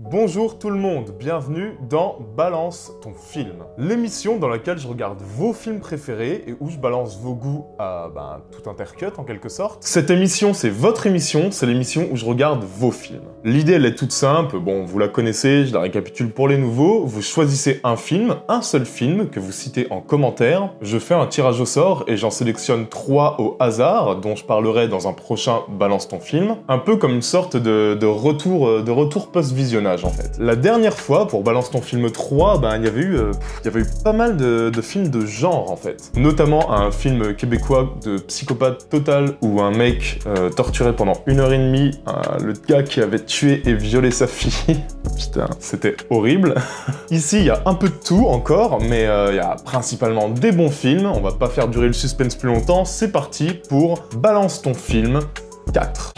Bonjour tout le monde, bienvenue dans Balance ton film, l'émission dans laquelle je regarde vos films préférés et où je balance vos goûts à tout intercut en quelque sorte. Cette émission, c'est votre émission, c'est l'émission où je regarde vos films. L'idée elle est toute simple, bon vous la connaissez, je la récapitule pour les nouveaux, vous choisissez un film, un seul film que vous citez en commentaire, je fais un tirage au sort et j'en sélectionne 3 au hasard, dont je parlerai dans un prochain Balance ton film, un peu comme une sorte de retour post-visionnage. En fait. La dernière fois, pour Balance ton film 3, il y avait eu pas mal de films de genre, en fait. Notamment un film québécois de psychopathe total, où un mec torturé pendant 1h30, le gars qui avait tué et violé sa fille. Putain, c'était horrible. Ici, il y a un peu de tout encore, mais il y a principalement des bons films. On va pas faire durer le suspense plus longtemps. C'est parti pour Balance ton film 4.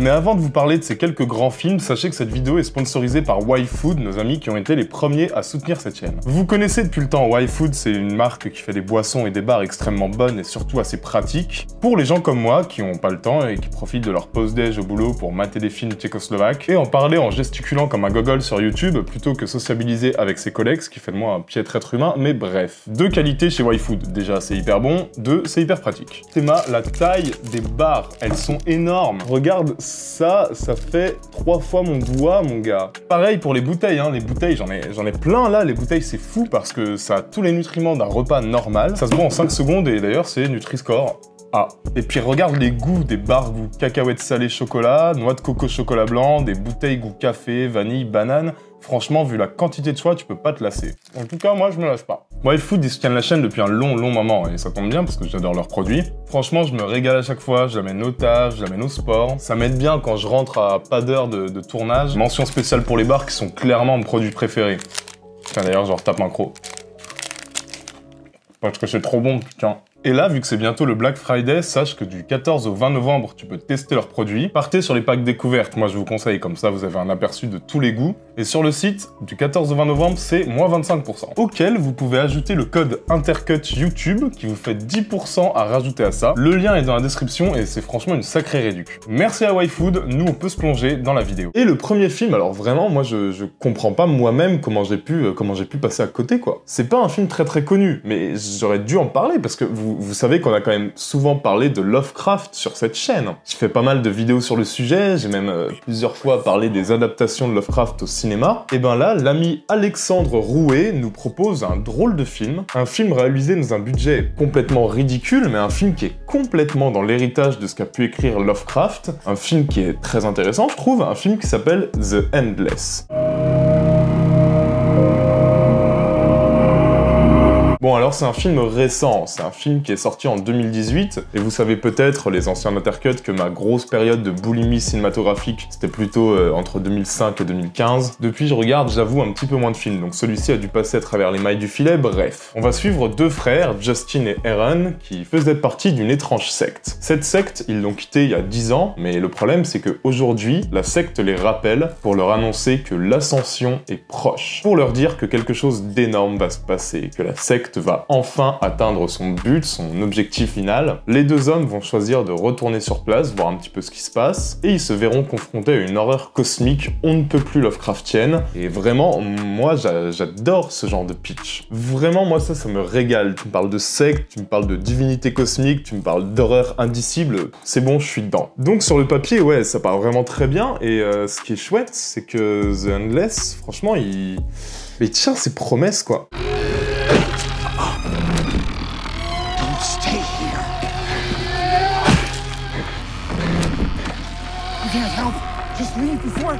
Mais avant de vous parler de ces quelques grands films, sachez que cette vidéo est sponsorisée par YFood, nos amis qui ont été les premiers à soutenir cette chaîne. Vous connaissez depuis le temps YFood, c'est une marque qui fait des boissons et des bars extrêmement bonnes et surtout assez pratiques. Pour les gens comme moi qui n'ont pas le temps et qui profitent de leur pause-déj au boulot pour mater des films tchécoslovaques et en parler en gesticulant comme un gogol sur YouTube plutôt que sociabiliser avec ses collègues, ce qui fait de moi un piètre être humain, mais bref. 2 qualités chez YFood. Déjà, c'est hyper bon. 2, c'est hyper pratique. Théma, la taille des barres, elles sont énormes. Regarde ça fait 3 fois mon doigt, mon gars. Pareil pour les bouteilles, hein. Les bouteilles, j'en ai plein là. Les bouteilles, c'est fou parce que ça a tous les nutriments d'un repas normal. Ça se boit en 5 secondes et d'ailleurs, c'est Nutri-Score. Ah. Et puis regarde les goûts, des barres goût cacahuètes salées chocolat, noix de coco chocolat blanc, des bouteilles goût café, vanille, banane. Franchement, vu la quantité de choix, tu peux pas te lasser. En tout cas, moi, je me lasse pas. YFood, ils soutiennent la chaîne depuis un long moment, et ça tombe bien parce que j'adore leurs produits. Franchement, je me régale à chaque fois, je l'amène au taf, je l'amène au sport. Ça m'aide bien quand je rentre à pas d'heure de tournage. Mention spéciale pour les bars qui sont clairement mes produits préférés. Tiens, d'ailleurs, je leur tape un croc. Parce que c'est trop bon, putain. Et là, vu que c'est bientôt le Black Friday, sache que du 14 au 20 novembre, tu peux tester leurs produits. Partez sur les packs découvertes, moi je vous conseille, comme ça vous avez un aperçu de tous les goûts. Et sur le site, du 14 au 20 novembre, c'est moins 25%. Auquel vous pouvez ajouter le code INTERCUT YouTube, qui vous fait 10% à rajouter à ça. Le lien est dans la description et c'est franchement une sacrée réduc. Merci à YFood, nous on peut se plonger dans la vidéo. Et le premier film, alors vraiment, moi je comprends pas moi-même comment j'ai pu passer à côté, quoi. C'est pas un film très connu, mais j'aurais dû en parler parce que vous savez qu'on a quand même souvent parlé de Lovecraft sur cette chaîne. J'ai fait pas mal de vidéos sur le sujet, j'ai même plusieurs fois parlé des adaptations de Lovecraft au cinéma. Et ben là, l'ami Alexandre Rouet nous propose un drôle de film. Un film réalisé dans un budget complètement ridicule, mais un film qui est complètement dans l'héritage de ce qu'a pu écrire Lovecraft. Un film qui est très intéressant, je trouve. Un film qui s'appelle The Endless. Bon alors c'est un film récent, c'est un film qui est sorti en 2018, et vous savez peut-être, les anciens Intercut, que ma grosse période de boulimie cinématographique, c'était plutôt entre 2005 et 2015. Depuis je regarde, j'avoue, un petit peu moins de films, donc celui-ci a dû passer à travers les mailles du filet, bref. On va suivre 2 frères, Justin et Aaron, qui faisaient partie d'une étrange secte. Cette secte, ils l'ont quittée il y a 10 ans, mais le problème c'est qu'aujourd'hui, la secte les rappelle pour leur annoncer que l'ascension est proche. Pour leur dire que quelque chose d'énorme va se passer, que la secte va enfin atteindre son but, son objectif final. Les 2 hommes vont choisir de retourner sur place, voir un petit peu ce qui se passe, et ils se verront confrontés à une horreur cosmique on ne peut plus Lovecraftienne. Et vraiment, moi j'adore ce genre de pitch. Vraiment, moi ça me régale. Tu me parles de secte, tu me parles de divinité cosmique, tu me parles d'horreur indicible, c'est bon, je suis dedans. Donc sur le papier, ouais, ça part vraiment très bien, et ce qui est chouette, c'est que The Endless, franchement, il tient ses promesses, quoi. Just leave before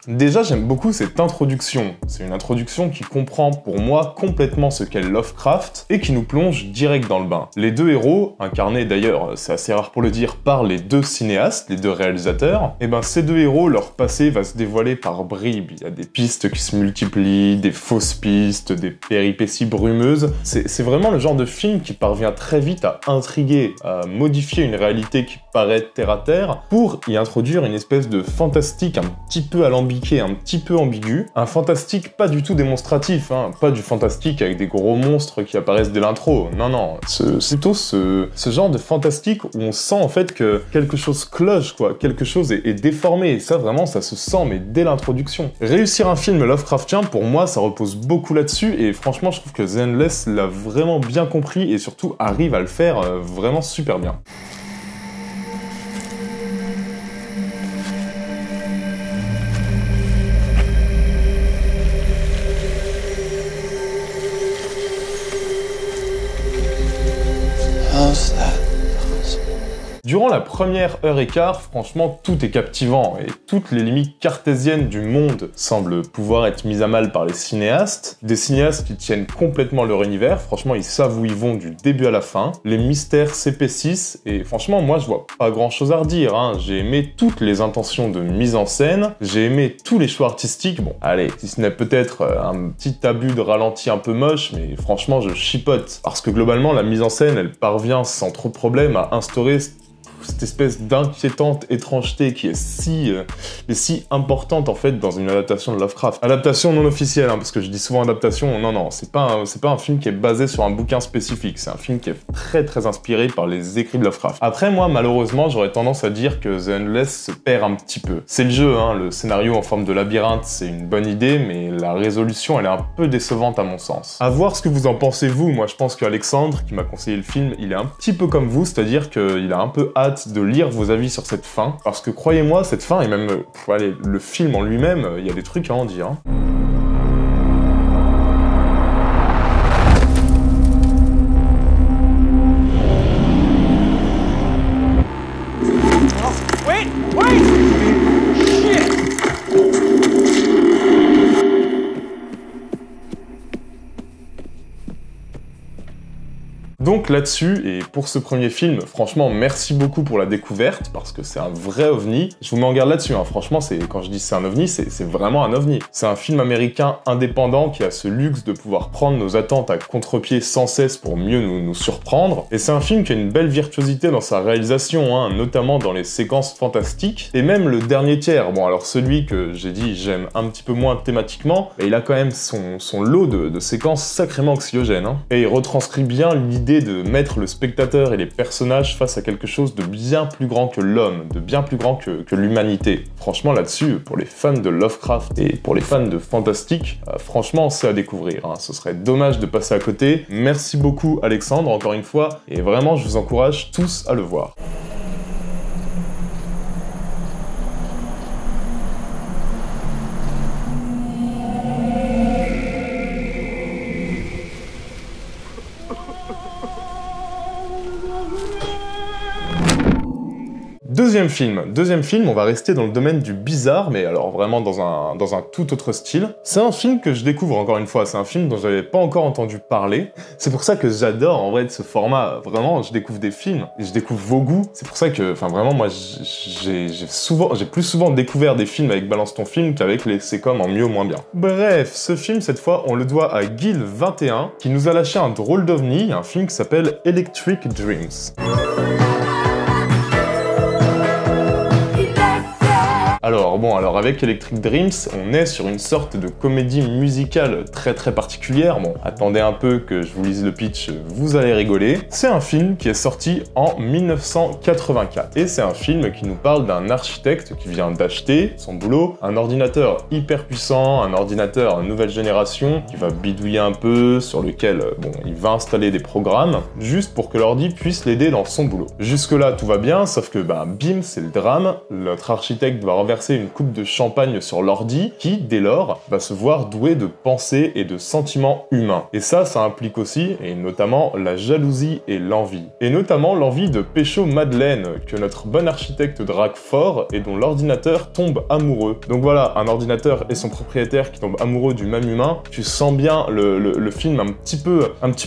Déjà, j'aime beaucoup cette introduction. C'est une introduction qui comprend pour moi complètement ce qu'est Lovecraft et qui nous plonge direct dans le bain. Les 2 héros, incarnés d'ailleurs, c'est assez rare pour le dire, par les 2 cinéastes, les 2 réalisateurs, et ben ces 2 héros, leur passé va se dévoiler par bribes. Il y a des pistes qui se multiplient, des fausses pistes, des péripéties brumeuses. C'est vraiment le genre de film qui parvient très vite à intriguer, à modifier une réalité qui paraît terre à terre, pour y introduire une espèce de fantastique un petit peu alambiqué syndiqué un petit peu ambigu, un fantastique pas du tout démonstratif, hein, pas du fantastique avec des gros monstres qui apparaissent dès l'intro, non, c'est plutôt ce genre de fantastique où on sent en fait que quelque chose cloche, quoi, quelque chose est déformé, et ça vraiment ça se sent mais dès l'introduction. Réussir un film Lovecraftien, pour moi ça repose beaucoup là-dessus, et franchement je trouve que The Endless l'a vraiment bien compris et surtout arrive à le faire vraiment super bien. Durant la première heure et quart, franchement, tout est captivant et toutes les limites cartésiennes du monde semblent pouvoir être mises à mal par les cinéastes. Des cinéastes qui tiennent complètement leur univers, franchement, ils savent où ils vont du début à la fin. Les mystères s'épaississent et franchement, moi, je vois pas grand chose à redire, hein. J'ai aimé toutes les intentions de mise en scène, j'ai aimé tous les choix artistiques. Bon, allez, si ce n'est peut-être un petit abus de ralenti un peu moche, mais franchement, je chipote. Parce que globalement, la mise en scène, elle parvient sans trop de problème à instaurer cette espèce d'inquiétante étrangeté qui est si importante en fait dans une adaptation de Lovecraft. Adaptation non officielle, hein, parce que je dis souvent adaptation, non, c'est pas un film qui est basé sur un bouquin spécifique, c'est un film qui est très inspiré par les écrits de Lovecraft. Après moi, malheureusement, j'aurais tendance à dire que The Endless se perd un petit peu. C'est le jeu, hein, le scénario en forme de labyrinthe, c'est une bonne idée, mais la résolution, elle est un peu décevante à mon sens. À voir ce que vous en pensez vous, moi je pense qu'Alexandre, qui m'a conseillé le film, il est un petit peu comme vous, c'est-à-dire qu'il a un peu hâte de lire vos avis sur cette fin, parce que croyez-moi, cette fin, et même allez, le film en lui-même, il y a des trucs à en dire. Hein. Donc là-dessus, et pour ce premier film, franchement, merci beaucoup pour la découverte, parce que c'est un vrai ovni. Je vous mets en garde là-dessus, hein. Franchement, quand je dis c'est un ovni, c'est vraiment un ovni. C'est un film américain indépendant qui a ce luxe de pouvoir prendre nos attentes à contre-pied sans cesse pour mieux nous surprendre. Et c'est un film qui a une belle virtuosité dans sa réalisation, hein, notamment dans les séquences fantastiques, et même le dernier tiers. Bon, alors celui que j'ai dit j'aime un petit peu moins thématiquement, mais il a quand même son lot de séquences sacrément anxiogènes, hein. Et il retranscrit bien l'idée de mettre le spectateur et les personnages face à quelque chose de bien plus grand que l'homme, de bien plus grand que l'humanité. Franchement là-dessus, pour les fans de Lovecraft et pour les fans de fantastique, franchement c'est à découvrir, hein. Ce serait dommage de passer à côté. Merci beaucoup Alexandre, encore une fois, et vraiment je vous encourage tous à le voir. Deuxième film, on va rester dans le domaine du bizarre, mais alors vraiment dans un tout autre style. C'est un film que je découvre encore une fois, c'est un film dont j'avais pas encore entendu parler. C'est pour ça que j'adore en vrai de ce format, vraiment je découvre des films, et je découvre vos goûts. C'est pour ça que, enfin vraiment moi j'ai plus souvent découvert des films avec Balance ton film qu'avec les sécoms en mieux ou moins bien. Bref, ce film cette fois on le doit à Guil21 qui nous a lâché un drôle d'ovni, un film qui s'appelle Electric Dreams. Alors avec Electric Dreams, on est sur une sorte de comédie musicale très particulière. Bon, attendez un peu que je vous lise le pitch, vous allez rigoler. C'est un film qui est sorti en 1984. Et c'est un film qui nous parle d'un architecte qui vient d'acheter son boulot, un ordinateur hyper puissant, un ordinateur nouvelle génération, qui va bidouiller un peu, sur lequel, bon, il va installer des programmes, juste pour que l'ordi puisse l'aider dans son boulot. Jusque-là, tout va bien, sauf que, bim, c'est le drame. Notre architecte va renverser une coupe de champagne sur l'ordi qui, dès lors, va se voir doué de pensées et de sentiments humains. Et ça implique aussi, et notamment, la jalousie et l'envie. Et notamment l'envie de pécho Madeleine, que notre bon architecte drague fort et dont l'ordinateur tombe amoureux. Donc voilà, un ordinateur et son propriétaire qui tombent amoureux du même humain, tu sens bien le film un petit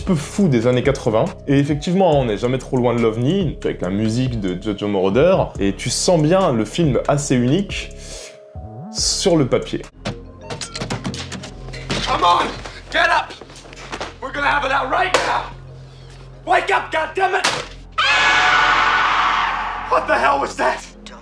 peu fou des années 80. Et effectivement, on n'est jamais trop loin de l'ovni, avec la musique de Jojo Moroder, et tu sens bien le film assez unique sur le papier. Come on, get up. We're gonna have it out right now. Wake up, goddammit! What the hell was that? Don't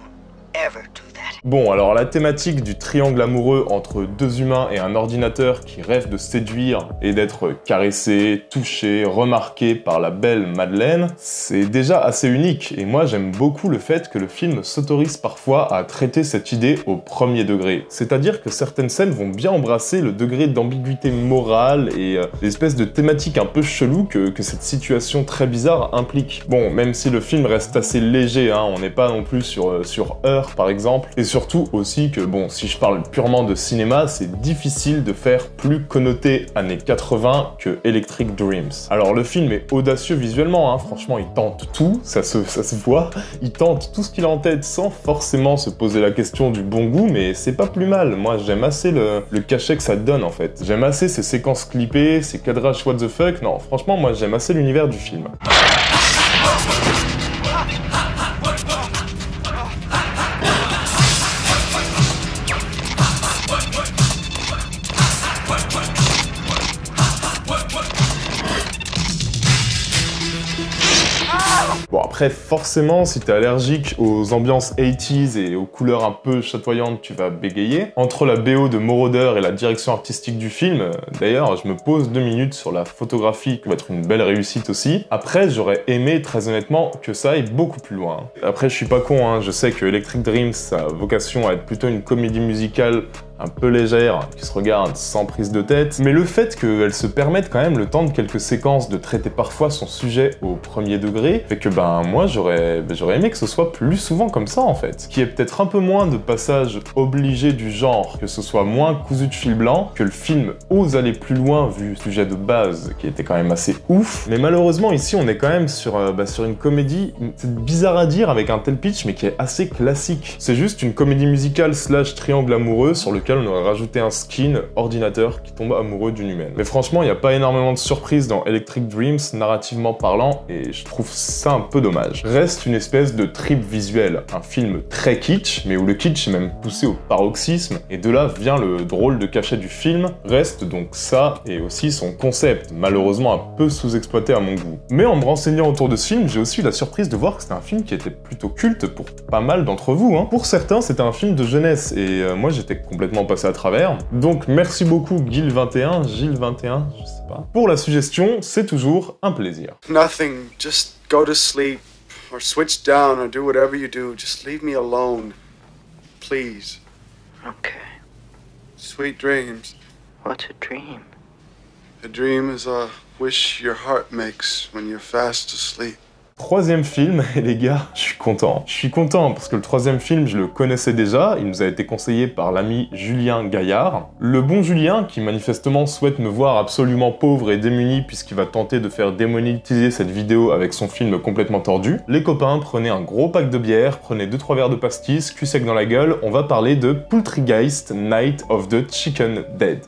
ever do that Bon, alors la thématique du triangle amoureux entre deux humains et un ordinateur qui rêve de séduire et d'être caressé, touché, remarqué par la belle Madeleine, c'est déjà assez unique, et moi j'aime beaucoup le fait que le film s'autorise parfois à traiter cette idée au premier degré. C'est-à-dire que certaines scènes vont bien embrasser le degré d'ambiguïté morale et l'espèce de thématique un peu chelou que cette situation très bizarre implique. Bon, même si le film reste assez léger, hein, on n'est pas non plus sur Her par exemple, et surtout aussi que, bon, si je parle purement de cinéma, c'est difficile de faire plus connoté années 80 que Electric Dreams. Alors le film est audacieux visuellement, hein, franchement il tente tout, ça se voit, il tente tout ce qu'il a en tête sans forcément se poser la question du bon goût, mais c'est pas plus mal. Moi j'aime assez le cachet que ça donne en fait. J'aime assez ces séquences clippées, ces cadrages what the fuck, non franchement moi j'aime assez l'univers du film. Bon après forcément si t'es allergique aux ambiances 80s et aux couleurs un peu chatoyantes tu vas bégayer. Entre la BO de Moroder et la direction artistique du film, d'ailleurs je me pose 2 minutes sur la photographie qui va être une belle réussite aussi. Après j'aurais aimé très honnêtement que ça aille beaucoup plus loin. Après je suis pas con, hein, je sais que Electric Dreams a vocation à être plutôt une comédie musicale un peu légère, qui se regarde sans prise de tête, mais le fait qu'elle se permette quand même le temps de quelques séquences de traiter parfois son sujet au premier degré, fait que moi j'aurais aimé que ce soit plus souvent comme ça en fait. Qu'il y ait peut-être un peu moins de passages obligés du genre, que ce soit moins cousu de fil blanc, que le film ose aller plus loin vu le sujet de base qui était quand même assez ouf, mais malheureusement ici on est quand même sur une comédie, c'est bizarre à dire avec un tel pitch, mais qui est assez classique. C'est juste une comédie musicale / triangle amoureux sur lequel on aurait rajouté un skin ordinateur qui tombe amoureux d'une humaine. Mais franchement, il n'y a pas énormément de surprises dans Electric Dreams, narrativement parlant, et je trouve ça un peu dommage. Reste une espèce de trip visuel, un film très kitsch, mais où le kitsch est même poussé au paroxysme, et de là vient le drôle de cachet du film, reste donc ça, et aussi son concept, malheureusement un peu sous-exploité à mon goût. Mais en me renseignant autour de ce film, j'ai aussi eu la surprise de voir que c'était un film qui était plutôt culte pour pas mal d'entre vous, hein. Pour certains, c'était un film de jeunesse, et moi j'étais complètement passé à travers. Donc merci beaucoup Gilles21, Gilles21, je sais pas. Pour la suggestion, c'est toujours un plaisir. Nothing, just go to sleep, or switch down, or do whatever you do. Just leave me alone, please. Okay. Sweet dreams. What's a dream? A dream is a wish your heart makes when you're fast asleep. Troisième film, et les gars, je suis content. Je suis content parce que le troisième film, je le connaissais déjà, il nous a été conseillé par l'ami Julien Gaillard. Le bon Julien, qui manifestement souhaite me voir absolument pauvre et démuni puisqu'il va tenter de faire démonétiser cette vidéo avec son film complètement tordu. Les copains, prenez un gros pack de bière, prenez 2-3 verres de pastis, cul sec dans la gueule, on va parler de Poultrygeist, Night of the Chicken Dead.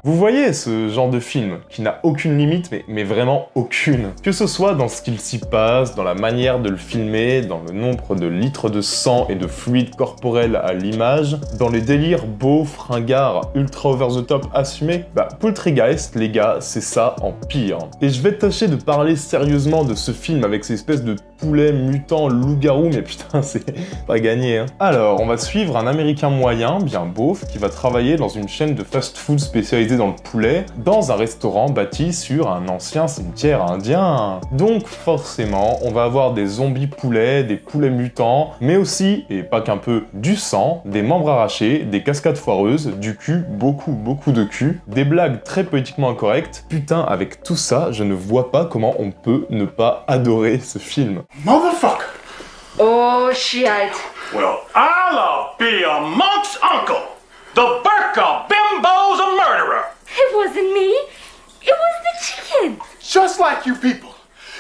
Vous voyez ce genre de film qui n'a aucune limite, mais vraiment aucune. Que ce soit dans ce qu'il s'y passe, dans la manière de le filmer, dans le nombre de litres de sang et de fluide corporel à l'image, dans les délires beaux, fringards, ultra over the top assumés, Poultrygeist, les gars, c'est ça en pire. Et je vais tâcher de parler sérieusement de ce film avec ces espèces de poulets mutants loup-garou, mais putain, c'est pas gagné, hein. Alors, on va suivre un Américain moyen, bien beauf, qui va travailler dans une chaîne de fast-food spécialisée dans le poulet, dans un restaurant bâti sur un ancien cimetière indien. Donc forcément, on va avoir des zombies poulets, des poulets mutants, mais aussi, et pas qu'un peu, du sang, des membres arrachés, des cascades foireuses, du cul, beaucoup de cul, des blagues très politiquement incorrectes. Putain, avec tout ça, je ne vois pas comment on peut ne pas adorer ce film. Motherfucker! Oh, shit. Well, I'll be a monk's uncle. The Burka Bimbo's a murderer. It wasn't me. It was the chicken. Just like you people.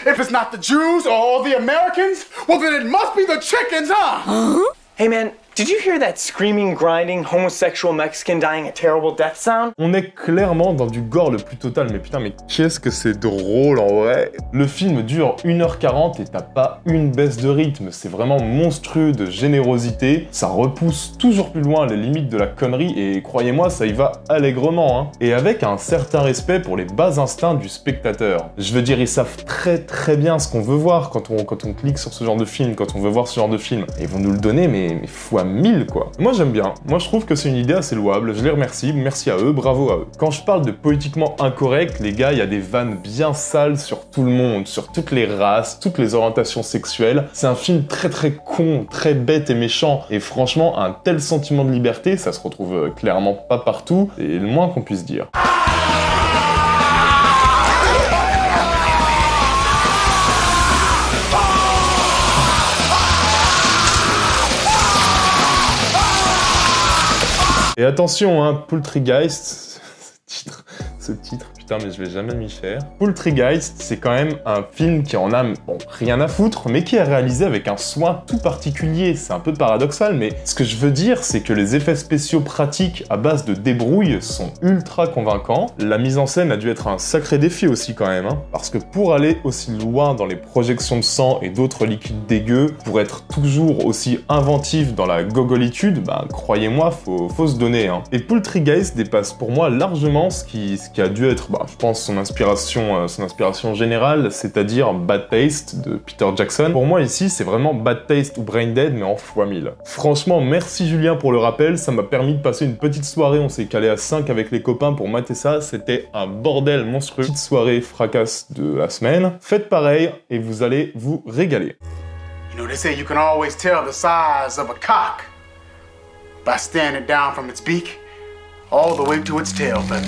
If it's not the Jews or the Americans, well then it must be the chickens, huh? Hey man, Did you hear that screaming, grinding, homosexual Mexican dying a terrible death sound? On est clairement dans du gore le plus total, mais putain, mais qu'est-ce que c'est drôle en vrai. Le film dure 1h40 et t'as pas une baisse de rythme, c'est vraiment monstrueux de générosité, ça repousse toujours plus loin les limites de la connerie et croyez-moi, ça y va allègrement, hein. Et avec un certain respect pour les bas instincts du spectateur. Je veux dire, ils savent très bien ce qu'on veut voir quand on clique sur ce genre de film, quand on veut voir ce genre de film. Et ils vont nous le donner, mais fois 1000 quoi. Moi j'aime bien, moi je trouve que c'est une idée assez louable, je les remercie, merci à eux, bravo à eux. Quand je parle de politiquement incorrect, les gars, il y a des vannes bien sales sur tout le monde, sur toutes les races, toutes les orientations sexuelles. C'est un film très con, très bête et méchant, et franchement, un tel sentiment de liberté, ça se retrouve clairement pas partout, et le moins qu'on puisse dire. Et attention, hein, Poultrygeist, ce titre, putain, mais je vais jamais m'y faire. Poultrygeist, c'est quand même un film qui en a, bon, rien à foutre, mais qui est réalisé avec un soin tout particulier. C'est un peu paradoxal, mais ce que je veux dire, c'est que les effets spéciaux pratiques à base de débrouille sont ultra convaincants. La mise en scène a dû être un sacré défi aussi quand même, hein, parce que pour aller aussi loin dans les projections de sang et d'autres liquides dégueux, pour être toujours aussi inventif dans la gogolitude, bah croyez-moi, faut se donner, hein. Et Poultrygeist dépasse pour moi largement ce qui a dû être, bah, je pense, son inspiration générale, c'est-à-dire Bad Taste de Peter Jackson. Pour moi ici, c'est vraiment Bad Taste ou Brain Dead, mais en x1000. Franchement, merci Julien pour le rappel, ça m'a permis de passer une petite soirée, on s'est calé à 5 avec les copains pour mater ça, c'était un bordel monstrueux. Petite soirée fracasse de la semaine. Faites pareil et vous allez vous régaler. You know, they say you can always tell the size of a cock by standing down from its beak all the way to its tail feather.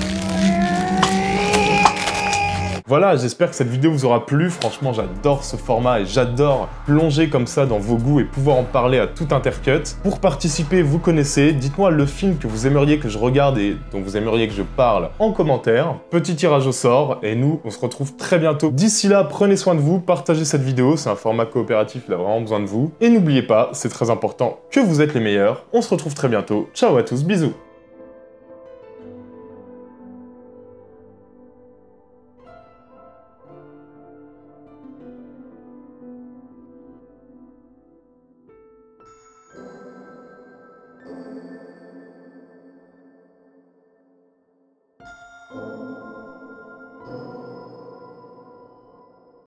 Voilà, j'espère que cette vidéo vous aura plu. Franchement, j'adore ce format et j'adore plonger comme ça dans vos goûts et pouvoir en parler à tout intercut. Pour participer, vous connaissez, dites-moi le film que vous aimeriez que je regarde et dont vous aimeriez que je parle en commentaire. Petit tirage au sort et nous, on se retrouve très bientôt. D'ici là, prenez soin de vous, partagez cette vidéo, c'est un format coopératif, il a vraiment besoin de vous. Et n'oubliez pas, c'est très important, que vous êtes les meilleurs. On se retrouve très bientôt. Ciao à tous, bisous.